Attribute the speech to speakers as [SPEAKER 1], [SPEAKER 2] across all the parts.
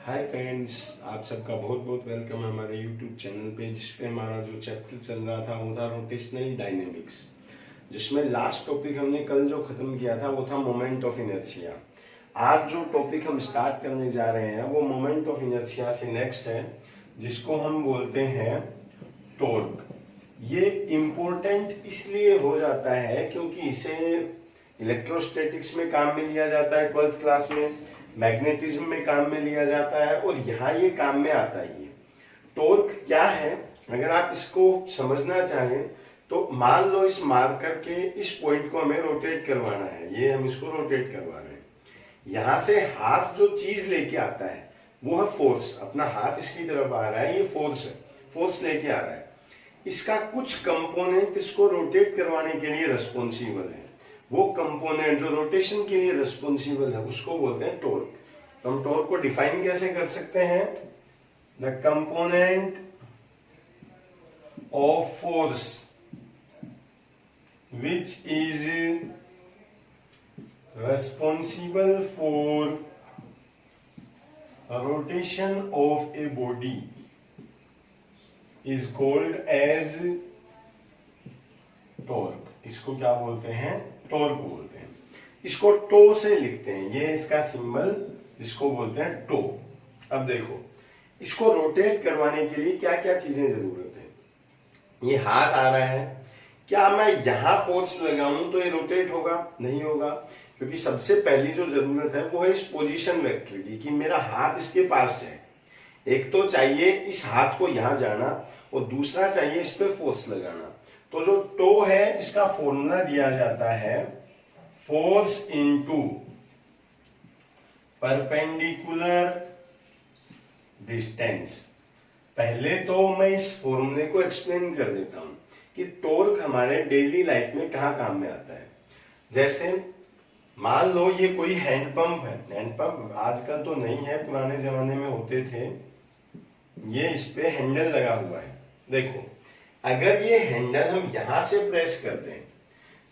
[SPEAKER 1] Hi friends, आप सबका बहुत बहुत वेलकम है हमारे यूट्यूब चैनल पे, जिसपे हमारा जो चैप्टर चल रहा था वो था रोटेशनल डायनेमिक्स, जिसमें लास्ट टॉपिक हमने कल जो खत्म किया था वो था मोमेंट ऑफ इनर्शिया। आज जो टॉपिक हम स्टार्ट करने जा रहे हैं वो मोमेंट ऑफ इनर्शिया से नेक्स्ट है, जिसको हम बोलते हैं टॉर्क। ये इम्पोर्टेंट इसलिए हो जाता है क्योंकि इसे इलेक्ट्रोस्टैटिक्स में काम में लिया जाता है, 12th क्लास में मैग्नेटिज्म में काम में लिया जाता है, और यहाँ ये काम में आता ही है। टॉर्क क्या है, अगर आप इसको समझना चाहें तो मान लो इस मार्कर के इस पॉइंट को हमें रोटेट करवाना है, ये हम इसको रोटेट करवा रहे हैं। यहां से हाथ जो चीज लेके आता है वो है फोर्स, अपना हाथ इसकी तरफ आ रहा है, ये फोर्स है, फोर्स लेके आ रहा है। इसका कुछ कंपोनेंट इसको रोटेट करवाने के लिए रिस्पॉन्सिबल है, वो कंपोनेंट जो रोटेशन के लिए रिस्पॉन्सिबल है उसको बोलते हैं टॉर्क। तो हम टॉर्क को डिफाइन कैसे कर सकते हैं? The component of force which is responsible for rotation of a body is called as torque। इसको क्या बोलते हैं? टॉर्क बोलते हैं। इसको टो से लिखते हैं, ये इसका सिंबल जिसको बोलते हैं टो। अब देखो, इसको रोटेट करवाने के लिए क्या क्या चीजें जरूरत है। ये हाथ आ रहा है, क्या मैं यहां फोर्स लगाऊं तो ये रोटेट होगा? नहीं होगा, क्योंकि सबसे पहली जो जरूरत है वो है इस पोजीशन वेक्टर की, कि मेरा हाथ इसके पास है। एक तो चाहिए इस हाथ को यहां जाना, और दूसरा चाहिए इस पे फोर्स लगाना। तो जो टो है इसका फॉर्मूला दिया जाता है फोर्स इनटू परपेंडिकुलर डिस्टेंस। पहले तो मैं इस फॉर्मूले को एक्सप्लेन कर देता हूं कि टॉर्क हमारे डेली लाइफ में कहाँ काम में आता है। जैसे मान लो ये कोई हैंडपंप है, हैंडपंप आजकल तो नहीं है, पुराने जमाने में होते थे। ये इस पे हैंडल लगा हुआ है, देखो अगर ये हैंडल हम यहां से प्रेस करते हैं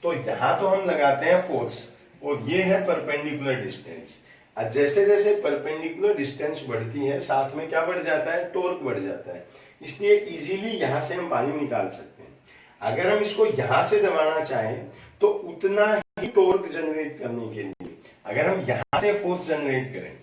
[SPEAKER 1] तो यहां तो हम लगाते हैं फोर्स, और ये है परपेंडिकुलर डिस्टेंस। जैसे जैसे परपेंडिकुलर डिस्टेंस बढ़ती है साथ में क्या बढ़ जाता है? टॉर्क बढ़ जाता है। इसलिए इजीली यहां से हम पानी निकाल सकते हैं। अगर हम इसको यहां से दबाना चाहें तो उतना ही टॉर्क जनरेट करने के लिए अगर हम यहां से फोर्स जनरेट करें,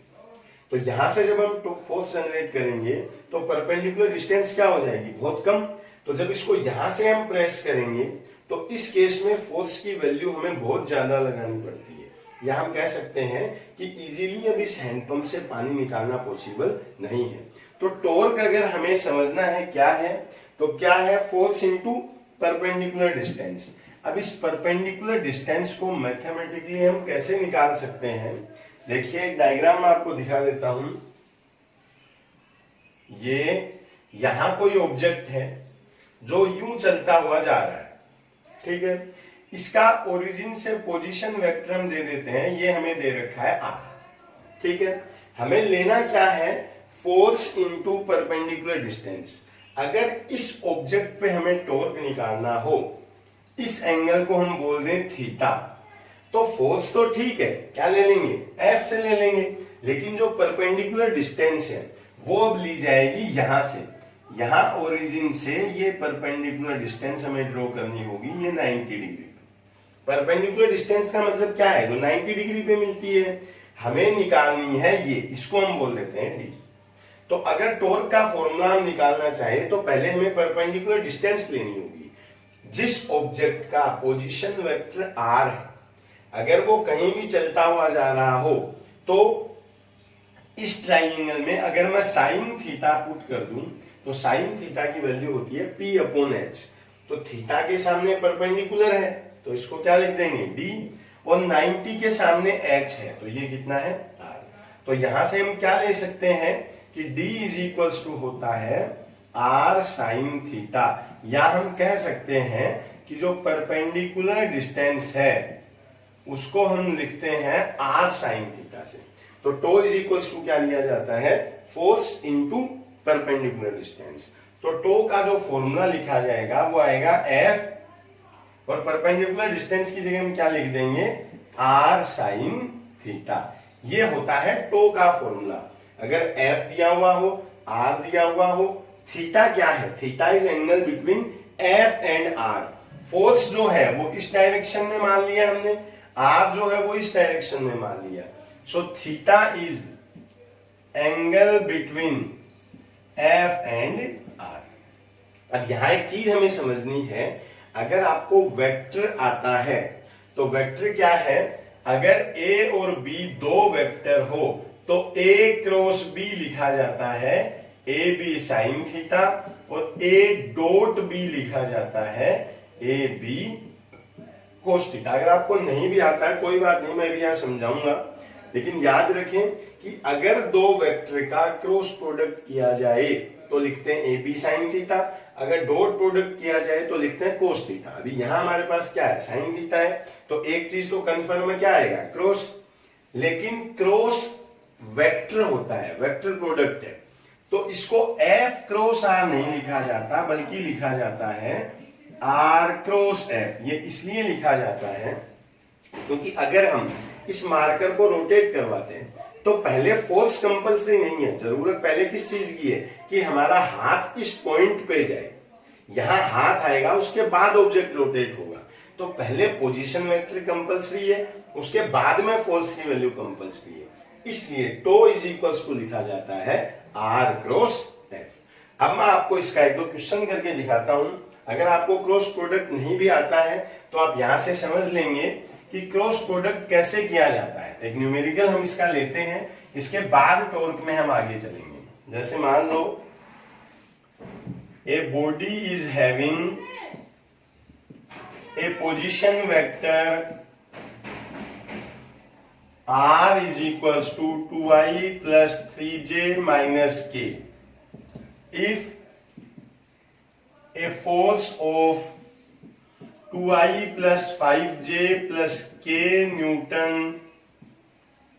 [SPEAKER 1] तो यहां से जब हम फोर्स जनरेट करेंगे तो परपेंडिकुलर डिस्टेंस क्या हो जाएगी? बहुत कम। तो जब इसको यहां से हम प्रेस करेंगे तो इस केस में फोर्स की वैल्यू हमें बहुत ज्यादा लगानी पड़ती है, या हम कह सकते हैं कि इजीली अब इस हैंडपंप से पानी निकालना पॉसिबल नहीं है। तो टॉर्क अगर हमें समझना है क्या है, तो क्या है? Force into perpendicular distance. अब इस परपेंडिकुलर डिस्टेंस को मैथमेटिकली हम कैसे निकाल सकते हैं? देखिए, एक डायग्राम मैं आपको दिखा देता हूं। ये यहां कोई ऑब्जेक्ट है जो यूं चलता हुआ जा रहा है, ठीक है। इसका ओरिजिन से पोजीशन वेक्टर हम दे देते हैं, ये हमें दे रखा है आर, ठीक है। हमें लेना क्या है? Force into perpendicular distance. अगर इस ऑब्जेक्ट पे हमें टॉर्क निकालना हो, इस एंगल को हम बोल दें थीटा, तो फोर्स तो ठीक है, क्या ले लेंगे? एफ से ले लेंगे, लेकिन जो परपेंडिकुलर डिस्टेंस है वो अब ली जाएगी यहां से। यहां ओरिजिन से ये परपेंडिकुलर डिस्टेंस हमें ड्रॉ करनी होगी, ये 90 डिग्री। परपेंडिकुलर डिस्टेंस का मतलब क्या है? जो 90 डिग्री पे मिलती है, हमें निकालनी है ये, इसको हम बोल देते हैं डी। तो अगर टॉर्क का फॉर्मूला हम निकालना चाहे तो पहले हमें परपेंडिकुलर डिस्टेंस लेनी होगी। जिस ऑब्जेक्ट का पोजीशन वेक्टर आर है, अगर वो कहीं भी चलता हुआ जा रहा हो, तो इस ट्राइंगल में अगर मैं साइन थीटा पुट कर दूं तो साइन थीटा की वैल्यू होती है पी अपॉन एच। तो थीटा के सामने परपेंडिकुलर है तो इसको क्या लिख देंगे? डी। और 90 के सामने एच है तो ये कितना है? आर। तो यहां से हम क्या ले सकते हैं कि डी इज इक्वल्स टू होता है आर साइन थीटा, या हम कह सकते हैं कि जो परपेंडिकुलर डिस्टेंस है उसको हम लिखते हैं आर साइन थीटा से। तो टो इज इक्वल्स टू क्या लिया जाता है? Force into perpendicular distance. तो टो का जो फॉर्मूला लिखा जाएगा वो आएगा एफ, और परपेंडिकुलर डिस्टेंस की जगह हम क्या लिख देंगे? R sine theta. ये होता है टो का फॉर्मूला। अगर एफ दिया हुआ हो, आर दिया हुआ हो, थीटा क्या है, theta is angle between F and R. Force जो है वो इस डायरेक्शन में मान लिया हमने, आर जो है वो इस डायरेक्शन में मान लिया। So theta is angle between F and R. अब यहां एक चीज हमें समझनी है, अगर आपको वेक्टर आता है तो वेक्टर क्या है, अगर ए और बी दो वेक्टर हो तो ए क्रॉस बी लिखा जाता है ए बी साइन थीटा, और ए डॉट बी लिखा जाता है ए बी कोस थीटा। अगर आपको नहीं भी आता है कोई बात नहीं, मैं भी यहां समझाऊंगा, लेकिन याद रखें कि अगर दो वेक्टर का क्रॉस प्रोडक्ट किया जाए तो लिखते हैं ए बी साइन थीटा, अगर डॉट प्रोडक्ट किया जाए तो लिखते हैं कोस थीटा। अभी यहां हमारे पास क्या है, साइन थीटा है, तो एक चीज तो कंफर्म है, क्या आएगा, क्रॉस। लेकिन क्रॉस वेक्टर होता है, वेक्टर प्रोडक्ट है, तो इसको एफ क्रॉस आर नहीं लिखा जाता, बल्कि लिखा जाता है आर क्रॉस एफ। ये इसलिए लिखा जाता है क्योंकि अगर हम इस मार्कर को रोटेट करवाते हैं तो पहले फोर्स कंपल्सरी नहीं है, जरूरत पहले किस चीज की है कि हमारा हाथ इस पॉइंट पे जाए, यहां हाथ आएगा, उसके बाद ऑब्जेक्ट रोटेट होगा। तो पहले पोजीशन वेक्टर कंपल्सरी है, उसके बाद में फोर्स की वैल्यू कंपल्सरी है, इसलिए टो इज इक्वल्स टू लिखा जाता है आर क्रॉस एफ। अब मैं आपको इसका एक दो क्वेश्चन करके दिखाता हूं। अगर आपको क्रॉस प्रोडक्ट नहीं भी आता है तो आप यहां से समझ लेंगे कि क्रॉस प्रोडक्ट कैसे किया जाता है। एक न्यूमेरिकल हम इसका लेते हैं, इसके बाद टॉर्क में हम आगे चलेंगे। जैसे मान लो a body is having a position vector r is equals to 2i plus 3j minus k. If a force of 2i plus 5j plus k Newton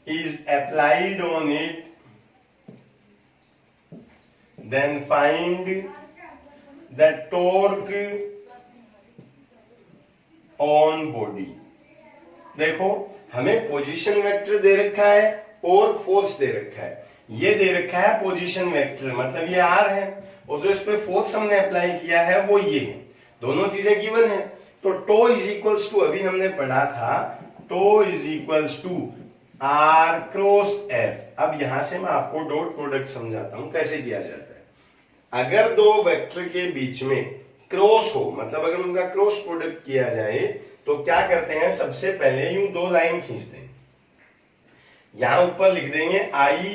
[SPEAKER 1] is applied on it, then find the torque on body. देखो हमें position vector दे रखा है और force दे रखा है। ये दे रखा है पोजीशन वेक्टर, मतलब ये आर है, और जो इस पे फोर्स हमने अप्लाई किया है वो ये है। दोनों चीजें गिवन है, तो टो इज इक्वल्स टू, अभी हमने पढ़ा था tau is equals to R cross F. अब यहां से मैं आपको डॉट प्रोडक्ट समझाता हूं कैसे किया जाता है। अगर दो वेक्टर के बीच में क्रॉस हो, मतलब अगर उनका क्रॉस प्रोडक्ट किया जाए तो क्या करते हैं, सबसे पहले यूं दो लाइन खींचते हैं, यहां ऊपर लिख देंगे आई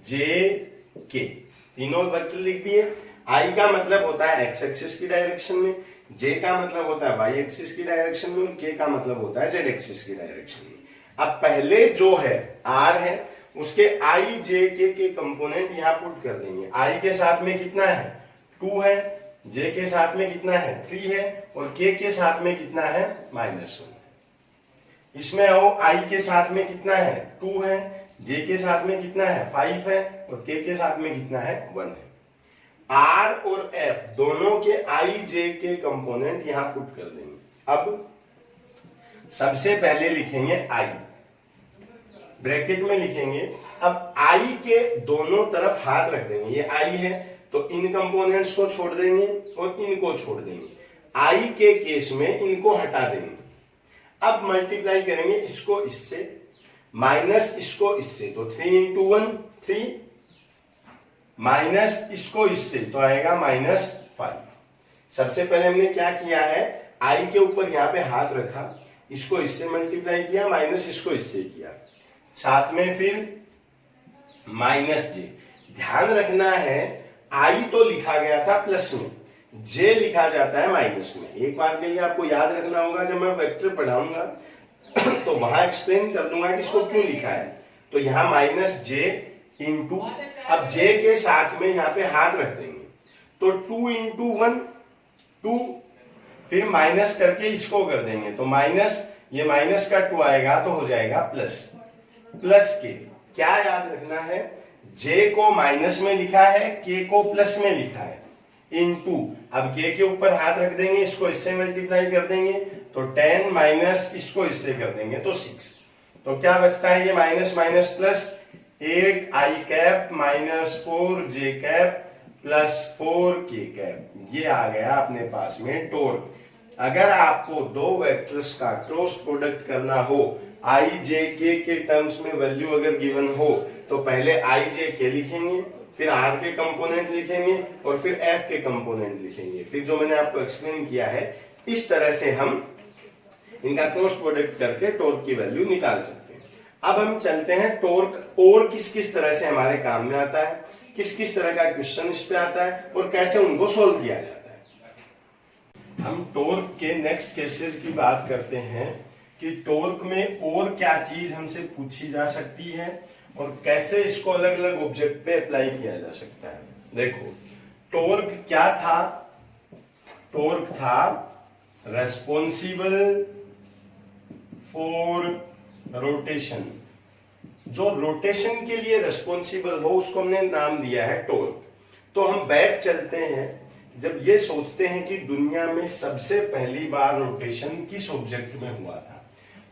[SPEAKER 1] जे के, तीनों वेक्टर लिख दिए। आई का मतलब होता है एक्स एक्सिस की डायरेक्शन में, जे का मतलब होता है वाई एक्सिस की डायरेक्शन में, और के का मतलब होता है जेड एक्सिस की डायरेक्शन में। अब पहले जो है आर है, उसके आई जे के कंपोनेंट यहां पुट कर देंगे। आई के साथ में कितना है, 2 है, जे के साथ में कितना है, 3 है, और के साथ में कितना है, -1। इसमें आओ, आई के साथ में कितना है, 2 है, जे के साथ में कितना है, 5 है, और के साथ में कितना है, 1 है। आर और एफ दोनों के आई जे के कंपोनेंट यहां पुट कर देंगे। अब सबसे पहले लिखेंगे आई, ब्रैकेट में लिखेंगे। अब आई के दोनों तरफ हाथ रख देंगे, ये आई है तो इन कंपोनेंट्स को छोड़ देंगे और इनको छोड़ देंगे। आई के केस में इनको हटा देंगे। अब मल्टीप्लाई करेंगे इसको इससे, माइनस इसको इससे, तो 3 इंटू 1 3, माइनस इसको इससे तो आएगा -5। सबसे पहले हमने क्या किया है, आई के ऊपर यहां पे हाथ रखा, इसको इससे मल्टीप्लाई किया, माइनस इसको इससे किया, साथ में फिर -j। ध्यान रखना है आई तो लिखा गया था प्लस में, जे लिखा जाता है माइनस में। एक बार के लिए आपको याद रखना होगा, जब मैं वेक्टर पढ़ाऊंगा तो वहां एक्सप्लेन कर दूंगा कि इसको क्यों लिखा है। तो यहाँ -j इंटू, अब j के साथ में यहाँ पे हाथ रख देंगे, तो 2 इंटू 1 2, फिर माइनस करके इसको कर देंगे, तो माइनस, ये माइनस का 2 आएगा तो हो जाएगा प्लस के। क्या याद रखना है, जे को माइनस में लिखा है, के को प्लस में लिखा है, इनटू, अब के ऊपर हाथ रख देंगे, इसको इससे मल्टीप्लाई कर देंगे, तो 10 माइनस इसको इससे कर देंगे तो 6। तो क्या बचता है, ये माइनस माइनस प्लस, 8 आई कैप माइनस 4 जे कैप प्लस 4 के कैप। ये आ गया अपने पास में टॉर्क। अगर आपको दो वेक्टर्स का क्रॉस प्रोडक्ट करना हो, आई जे के टर्म्स में वैल्यू अगर गिवन हो, तो पहले आई जे के लिखेंगे, फिर आर के कंपोनेंट लिखेंगे और फिर एफ के कंपोनेंट लिखेंगे। फिर जो मैंने आपको एक्सप्लेन किया है, इस तरह से हम इनका क्रॉस प्रोडक्ट करके टॉर्क की वैल्यू निकाल सकते हैं। अब हम चलते हैं टॉर्क और किस किस तरह से हमारे काम में आता है, किस किस तरह का क्वेश्चन इस पे आता है और कैसे उनको सोल्व किया जाता है। हम टॉर्क के नेक्स्ट केसेस की बात करते हैं कि टॉर्क में और क्या चीज हमसे पूछी जा सकती है और कैसे इसको अलग अलग ऑब्जेक्ट पे अप्लाई किया जा सकता है। देखो, टॉर्क क्या था? टॉर्क था रेस्पॉन्सिबल फॉर रोटेशन। जो रोटेशन के लिए रेस्पॉन्सिबल हो उसको हमने नाम दिया है टॉर्क। तो हम बैक चलते हैं, जब ये सोचते हैं कि दुनिया में सबसे पहली बार रोटेशन किस ऑब्जेक्ट में हुआ था,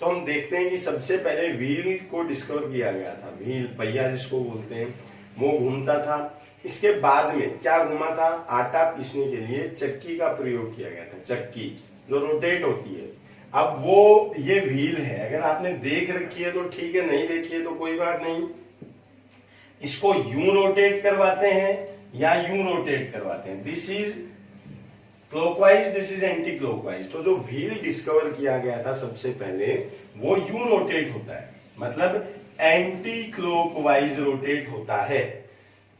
[SPEAKER 1] तो हम देखते हैं कि सबसे पहले व्हील को डिस्कवर किया गया था। व्हील, पहिया जिसको बोलते हैं, वो घूमता था। इसके बाद में क्या घूमा था? आटा पीसने के लिए चक्की का प्रयोग किया गया था, चक्की जो रोटेट होती है। अब वो ये व्हील है, अगर आपने देख रखी है तो ठीक है, नहीं देखी है तो कोई बात नहीं। इसको यूं रोटेट करवाते हैं या यूं रोटेट करवाते हैं। This is clockwise, this is anti clockwise. तो जो व्हील डिस्कवर किया गया था सबसे पहले, वो यूं रोटेट होता है, मतलब एंटी क्लॉकवाइज रोटेट होता है।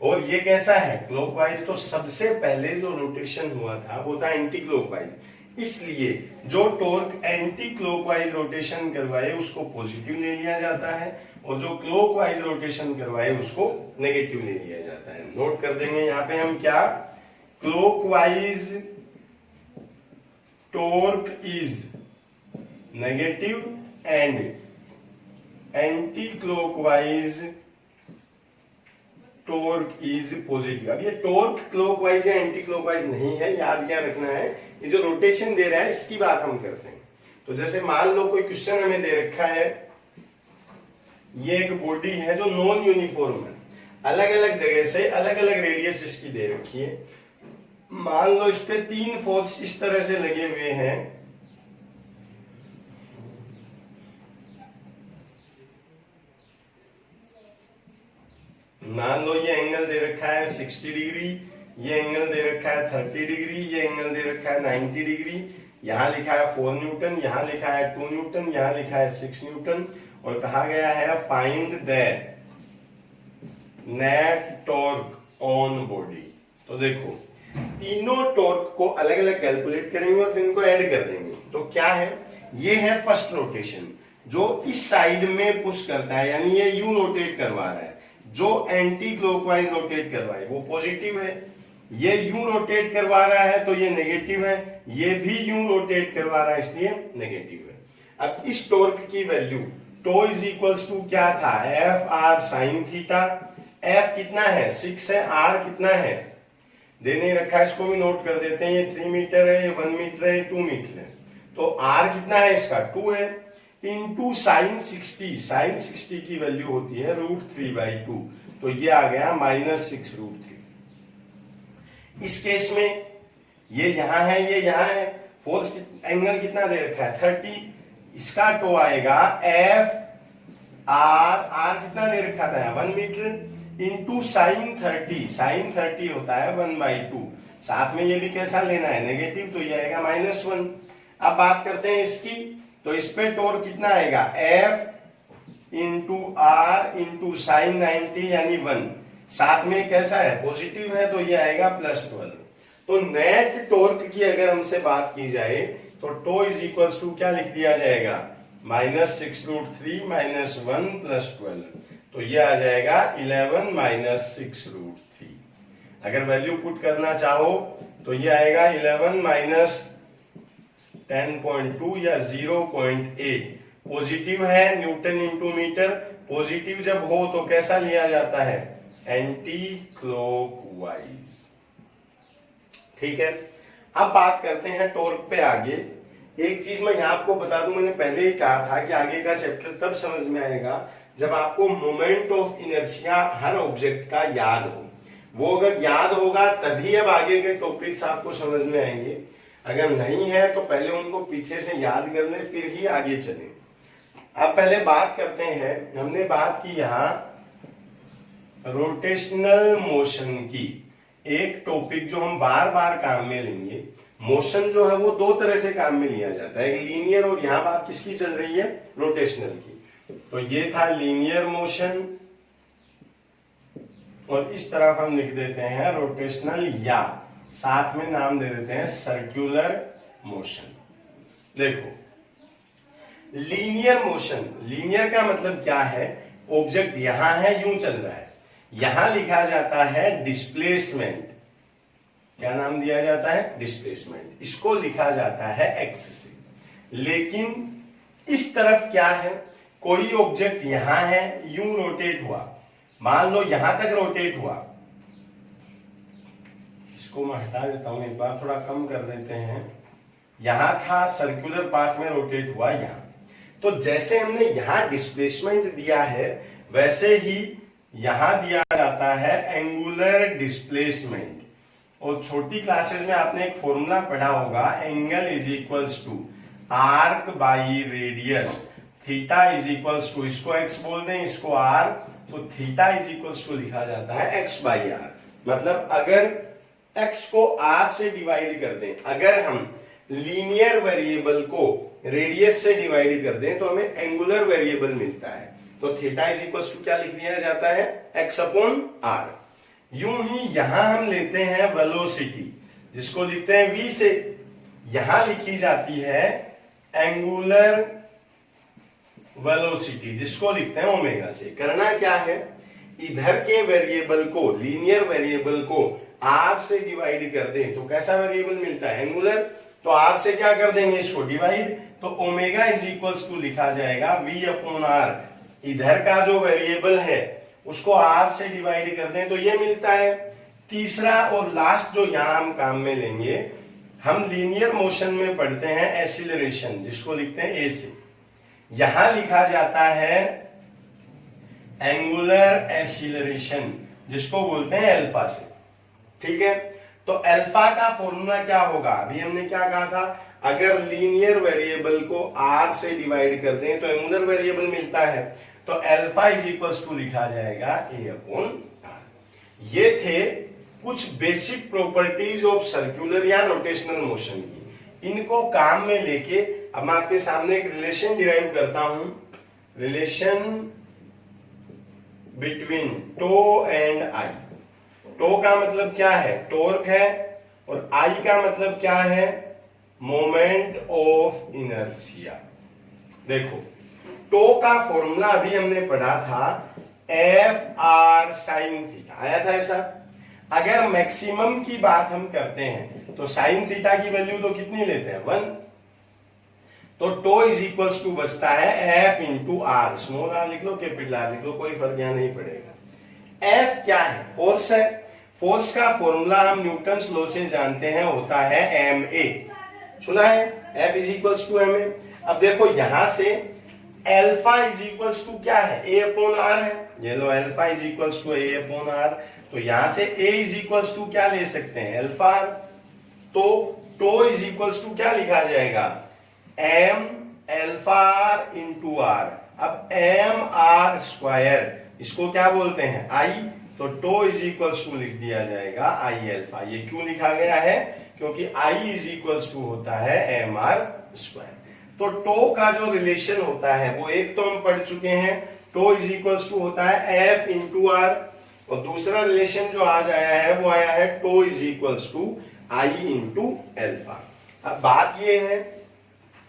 [SPEAKER 1] और ये कैसा है? क्लॉकवाइज। तो सबसे पहले जो रोटेशन हुआ था वो था एंटी क्लॉकवाइज। इसलिए जो टॉर्क एंटी क्लॉकवाइज रोटेशन करवाए उसको पॉजिटिव ले लिया जाता है और जो क्लॉकवाइज रोटेशन करवाए उसको नेगेटिव ले लिया जाता है। नोट कर देंगे यहां पे हम क्या? Clockwise torque is negative and anti clockwise torque is positive. अब ये टॉर्क क्लॉकवाइज या एंटी क्लॉकवाइज नहीं है, याद क्या रखना है, ये जो रोटेशन दे रहा है इसकी बात हम करते हैं। तो जैसे मान लो कोई क्वेश्चन हमें दे रखा है, ये एक बॉडी है जो नॉन यूनिफॉर्म है, अलग अलग जगह से अलग अलग रेडियस इसकी दे रखी है। मान लो इस पे 3 फोर्स इस तरह से लगे हुए हैं, मान लो ये एंगल दे रखा है 60 डिग्री, ये एंगल दे रखा है 30 डिग्री, ये एंगल दे रखा है 90 डिग्री। यहां लिखा है 4 न्यूटन, यहां लिखा है 2 न्यूटन, यहां लिखा है 6 न्यूटन और कहा गया है find the net torque on body. तो देखो, तीनों टॉर्क को अलग अलग कैलकुलेट करेंगे और फिर इनको ऐड कर देंगे। तो क्या है? ये है फर्स्ट रोटेशन जो इस साइड में पुश करता है, यानी ये यू रोटेट करवा रहा है। जो एंटी क्लॉकवाइज रोटेट करवाए वो पॉजिटिव है, ये यूं रोटेट करवा रहा है तो ये नेगेटिव है, ये भी यूं रोटेट करवा रहा है इसलिए नेगेटिव है। अब इस टॉर्क की value tau is equals to क्या था? F R sine theta. F कितना है? 6 है। आर कितना है? दे नहीं रखा, इसको भी नोट कर देते हैं। ये 3 मीटर है, ये 1 मीटर है, 2 मीटर है। तो आर कितना है इसका? 2 है। इंटू साइन 60, साइन 60 की वैल्यू होती है √3/2, तो ये आ गया -6√3। इस केस में ये यहां है, ये यहां है, फोर्स एंगल कितना दे रखा है? 30। इसका टो आएगा एफ आर कितना दे रखा था? 1 मीटर इंटू साइन 30, साइन 30 होता है 1/2। साथ में ये भी कैसा लेना है? नेगेटिव, तो ये आएगा -1। अब बात करते हैं इसकी, तो इस पे टॉर्क कितना आएगा? F into R into sine 90 यानी 1। साथ में कैसा है? पॉजिटिव है, तो ये आएगा +12। तो नेट टॉर्क की अगर हमसे बात की जाए तो टो इज इक्वल्स टू क्या लिख दिया जाएगा? -6√3 -1 +12, तो ये आ जाएगा 11 -6√3। अगर वैल्यू पुट करना चाहो तो ये आएगा 11 10.2 या 0.8। पॉजिटिव है, न्यूटन इंटू मीटर। पॉजिटिव जब हो तो कैसा लिया जाता है? Anti clockwise. ठीक है, अब बात करते हैं टॉर्क पे आगे। एक चीज मैं यहां आपको बता दूं, मैंने पहले ही कहा था कि आगे का चैप्टर तब समझ में आएगा जब आपको moment of inertia her object का याद हो। वो अगर याद होगा तभी अब आगे के टॉपिक्स आपको समझ में आएंगे, अगर नहीं है तो पहले उनको पीछे से याद कर ले फिर ही आगे चले। अब पहले बात करते हैं, हमने बात की यहां रोटेशनल मोशन की। एक टॉपिक जो हम बार बार काम में लेंगे, मोशन जो है वो दो तरह से काम में लिया जाता है, एक लीनियर और यहां बात किसकी चल रही है, रोटेशनल की। तो ये था लीनियर मोशन और इस तरफ हम लिख देते हैं रोटेशनल या साथ में नाम दे देते हैं सर्कुलर मोशन। देखो लीनियर मोशन, लीनियर का मतलब क्या है, ऑब्जेक्ट यहां है यूं चल रहा है, यहां लिखा जाता है डिस्प्लेसमेंट। क्या नाम दिया जाता है, डिस्प्लेसमेंट। इसको लिखा जाता है एक्स से। लेकिन इस तरफ क्या है, कोई ऑब्जेक्ट यहां है यूं रोटेट हुआ, मान लो यहां तक रोटेट हुआ, इसको मैं हटा देता हूं एक बार, थोड़ा कम कर देते हैं। यहां था सर्कुलर पाथ में रोटेट हुआ यहां, तो जैसे हमने यहां डिस्प्लेसमेंट दिया है वैसे ही यहां दिया जाता है एंगुलर डिस्प्लेसमेंट। और छोटी क्लासेस में आपने एक फॉर्मूला पढ़ा होगा, angle is equals to arc by radius, theta is equals to, इसको एक्स बोल दें इसको आर, तो थीटा इज इक्वल्स टू लिखा जाता है एक्स बाई आर। मतलब अगर एक्स को आर से डिवाइड कर दें, अगर हम लीनियर वेरिएबल को रेडियस से डिवाइड कर दें तो हमें एंगुलर वेरिएबल मिलता है। तो थीटा इज इक्वल्स टू क्या लिख दिया जाता है, एक्स अपॉन आर। यूं ही यहां हम लेते हैं वेलोसिटी, जिसको लिखते हैं v से, यहां लिखी जाती है एंगुलर वेलोसिटी, जिसको लिखते हैं ओमेगा से। करना क्या है, इधर के वेरिएबल को, लीनियर वेरिएबल को r से डिवाइड कर दें तो कैसा वेरिएबल मिलता है, एंगुलर। तो r से क्या कर देंगे, इसको डिवाइड, तो ओमेगा इज इक्वल्स टू लिखा जाएगा v अपॉन आर। इधर का जो वेरिएबल है उसको r से डिवाइड कर दें तो ये मिलता है। तीसरा और लास्ट जो यहां हम काम में लेंगे, हम लीनियर मोशन में पढ़ते हैं एक्सीलरेशन, जिसको लिखते हैं a से, यहां लिखा जाता है एंगुलर एक्सीलरेशन, जिसको बोलते हैं अल्फा से। ठीक है, तो अल्फा का फॉर्मूला क्या होगा, अभी हमने क्या कहा था, अगर लीनियर वेरिएबल को r से डिवाइड कर दें तो एंगुलर वेरिएबल मिलता है, तो अल्फा इज इक्वल्स टू लिखा जाएगा a अपॉन r। ये थे कुछ बेसिक प्रॉपर्टीज ऑफ सर्कुलर या रोटेशनल मोशन की। इनको काम में लेके अब मैं आपके सामने एक रिलेशन डिराइव करता हूं, relation between tau and I. Tau का मतलब क्या है, टॉर्क है, और आई का मतलब क्या है, मोमेंट ऑफ इनर्शिया। देखो टो का फॉर्मूला अभी हमने पढ़ा था एफ आर साइन थीटा, आया था ऐसा। अगर मैक्सिमम की बात हम करते हैं तो साइन थीटा की वैल्यू तो कितनी लेते हैं, 1। तो टो इज इक्वल्स टू बचता है F into R, small R लिख लो कैपिटल आर लिख लो, कोई फर्क यहां नहीं पड़ेगा। एफ क्या है, फोर्स है। फोर्स का फॉर्मूला हम न्यूटन्स लॉ से जानते हैं, होता है एम ए, सुना है, F is equals to M A. अब देखो यहां से एल्फा इज इक्वल्स टू क्या है, ए अपॉन आर है, ये लो alpha is equals to a upon r. तो यहां से ए इज इक्वल्स टू क्या ले सकते हैं, एल्फा आर। तो टो इज इक्वल्स टू क्या लिखा जाएगा, M alpha R into R. अब एम आर स्क्वायर, इसको क्या बोलते हैं, आई। तो टो इज इक्वल्स टू लिख दिया जाएगा आई एल्फा। ये क्यों लिखा गया है, क्योंकि आई इज इक्वल्स टू होता है एम आर स्क्वायर। तो टो का जो रिलेशन होता है वो एक तो हम पढ़ चुके हैं, टो इज इक्वल्स टू होता है एफ इंटू आर, और दूसरा रिलेशन जो आज आया है वो आया है tau is equals to I into alpha. अब बात ये है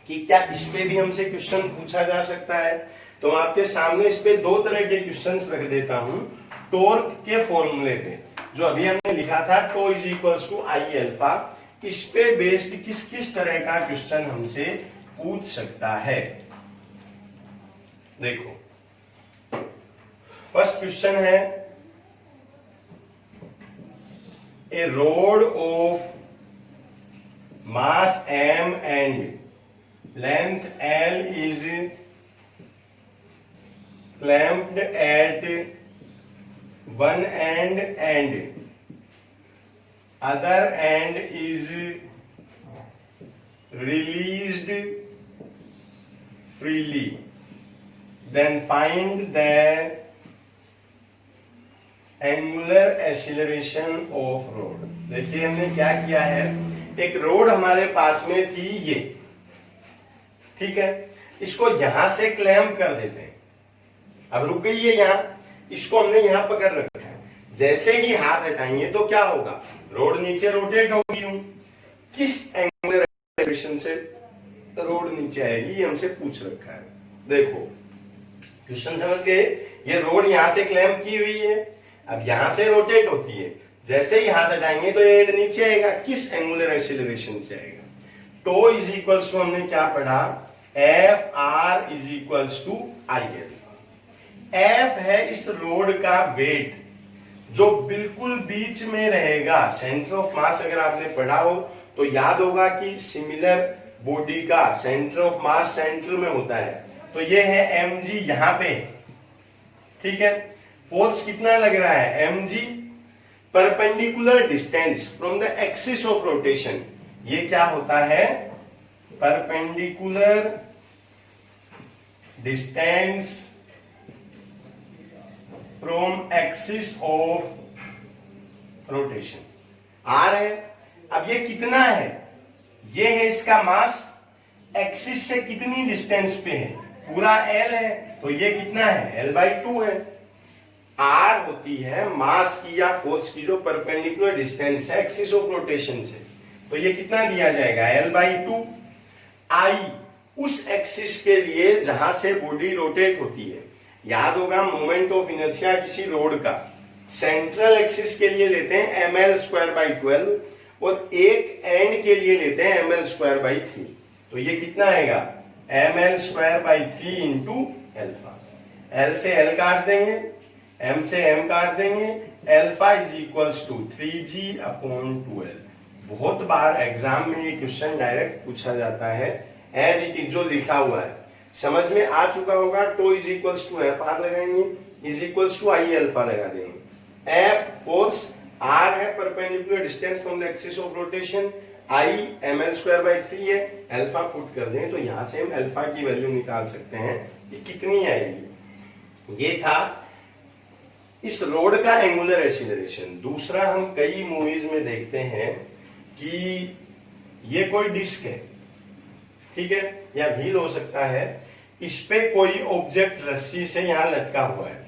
[SPEAKER 1] कि क्या इस पे भी हमसे क्वेश्चन पूछा जा सकता है, तो मैं आपके सामने इस पे दो तरह के क्वेश्चंस रख देता हूं। टॉर्क के फॉर्मूले पे जो अभी हमने लिखा था tau is equals to I alpha, इस पे बेस्ड किस किस तरह का क्वेश्चन हमसे पूछ सकता है। देखो फर्स्ट क्वेश्चन है, a rod of mass m and length l is clamped at one end and other end is released freely, then find the angular acceleration of road. देखिए हमने क्या किया है, एक रोड हमारे पास में थी ये, ठीक है, इसको यहां से क्लैम्प कर देते हैं। अब रुक गई है यहां, इसको हमने यहां पकड़ रखा है। जैसे ही हाथ हटाएंगे तो क्या होगा, रोड नीचे रोटेट होगी। किस एंगुलर एक्सीलरेशन से रोड नीचे आएगी, ये हमसे पूछ रखा है। देखो क्वेश्चन समझ गए, ये रोड यहां से क्लैम्प की हुई है, अब यहां से रोटेट होती है, जैसे ही हाथ हटाएंगे तो ये नीचे आएगा। किस एंगुलर एक्सीलरेशन से आएगा, टो इज इक्वल्स टू हमने क्या पढ़ा, F R is equals to I L. F है इस रोड का वेट जो बिल्कुल बीच में रहेगा, सेंटर ऑफ मास। अगर आपने पढ़ा हो तो याद होगा कि सिमिलर बॉडी का सेंटर ऑफ मास सेंटर में होता है, तो ये है एम जी यहां पे, ठीक है। फोर्स कितना लग रहा है, M G perpendicular distance from the axis of rotation. ये क्या होता है, perpendicular distance from axis of rotation, R है। अब ये कितना है, ये है इसका मास, एक्सिस से कितनी डिस्टेंस पे है, पूरा एल है, तो ये कितना है, एल बाई 2 है। आर होती है मास की या फोर्स की जो परपेंडिकुलर डिस्टेंस है एक्सिस ऑफ रोटेशन से, तो ये कितना दिया जाएगा, एल बाई 2। आई उस एक्सिस के लिए जहां से बॉडी रोटेट होती है, याद होगा मोमेंट ऑफ इनर्शिया किसी रोड का सेंट्रल एक्सिस के लिए लेते हैं एम एल स्क्वायर बाई 12 और एक एंड के लिए लेते हैं एम एल स्क्वायर बाई 3, तो ये कितना आएगा, M L square by 3 into alpha. L से एल काट देंगे, एम से एम काट देंगे, alpha is equals to 3g upon 12। बहुत बार एग्जाम में ये क्वेश्चन डायरेक्ट पूछा जाता है एज इट इज, जो लिखा हुआ है समझ में आ चुका होगा। टो is equals to F r लगाएंगे, is equals to I alpha लगा देंगे। एफ फोर्स, आर है perpendicular distance from the axis of rotation, I M L square by 3 है, एल्फा पुट कर दें तो यहां से हम एल्फा की वैल्यू निकाल सकते हैं कि कितनी आएगी। ये था इस रोड का एंगुलर एक्सीलरेशन। दूसरा हम कई मूवीज में देखते हैं कि ये कोई डिस्क है, ठीक है, या व्हील हो सकता है, इस पे कोई ऑब्जेक्ट रस्सी से यहां लटका हुआ है,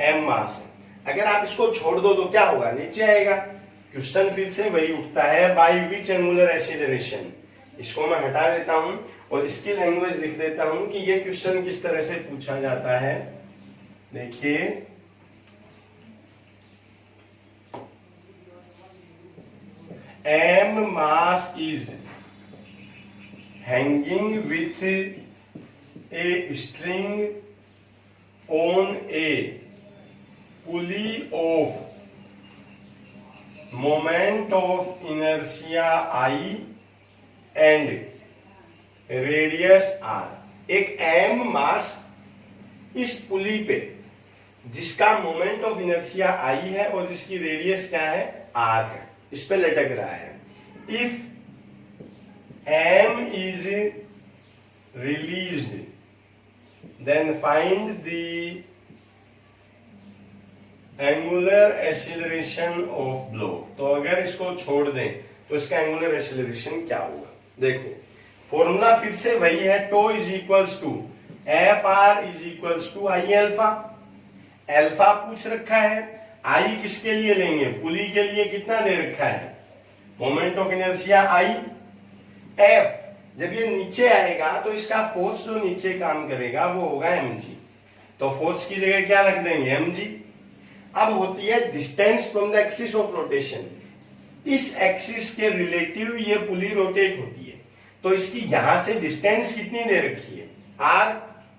[SPEAKER 1] एम मास है। अगर आप इसको छोड़ दो तो क्या होगा, नीचे आएगा। क्वेश्चन फिर से वही उठता है, बाय विच एंगुलर एक्सीलरेशन। इसको मैं हटा देता हूं और इसकी लैंग्वेज लिख देता हूं कि ये क्वेश्चन किस तरह से पूछा जाता है। देखिए M mass is hanging with a string on a pulley of moment of inertia I and radius R। एक M मास इस पुली पे जिसका मोमेंट ऑफ इनर्शिया I है और जिसकी रेडियस क्या है, R है, इस पे लटक रहा है। If m is released then find the angular acceleration of blow. तो अगर इसको छोड़ दें तो इसका एंगुलर एक्सीलरेशन क्या होगा। देखो फॉर्मूला फिर से वही है, tau is equals to F R is equals to I alpha. Alpha पूछ रखा है, आई किसके लिए लेंगे, पुली के लिए कितना दे रखा है, moment of inertia I. F जब ये नीचे आएगा तो इसका फोर्स जो नीचे काम करेगा वो होगा mg, तो फोर्स की जगह क्या रख देंगे, mg। अब होती है distance from the axis of rotation, इस एक्सिस के रिलेटिव ये पुली रोटेट होती है, तो इसकी यहां से डिस्टेंस कितनी दे रखी है, r।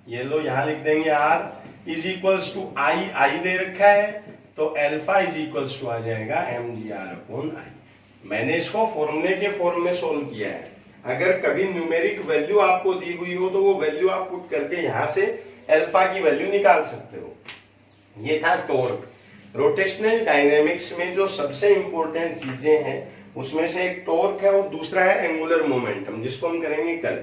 [SPEAKER 1] ये लो यहां लिख देंगे r इज इक्वल्स टू आई दे रखा है, तो एल्फा इज इक्वल्स टू आ जाएगा mgr अपॉन आई। मैंने इसको फॉर्मूले के फॉर्म में सोल्व किया है। अगर कभी न्यूमेरिक वैल्यू आपको दी हुई हो तो वो वैल्यू आप पुट करके यहां से अल्फा की वैल्यू निकाल सकते हो। ये था टॉर्क। रोटेशनल डायनेमिक्स में जो सबसे इंपॉर्टेंट चीजें हैं उसमें से एक टॉर्क है और दूसरा है एंगुलर मोमेंटम, जिसको हम करेंगे कल।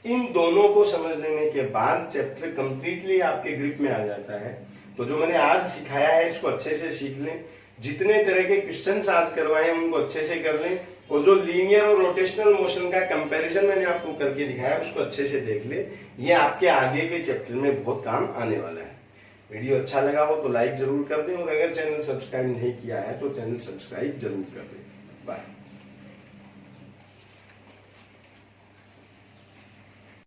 [SPEAKER 1] इन दोनों को समझ लेने के बाद चैप्टर कंप्लीटली आपके ग्रिप में आ जाता है। तो जो मैंने आज सिखाया है इसको अच्छे से सीख लें, जितने तरह के क्वेश्चंस आज करवाए हैं उनको अच्छे से कर लें, और जो लीनियर और रोटेशनल मोशन का कंपैरिजन मैंने आपको करके दिखाया उसको अच्छे से देख ले। ये आपके आगे के चैप्टर में बहुत काम आने वाला है। वीडियो अच्छा लगा हो तो लाइक जरूर कर दें, और अगर चैनल सब्सक्राइब नहीं किया है तो चैनल सब्सक्राइब जरूर कर दें। बाय।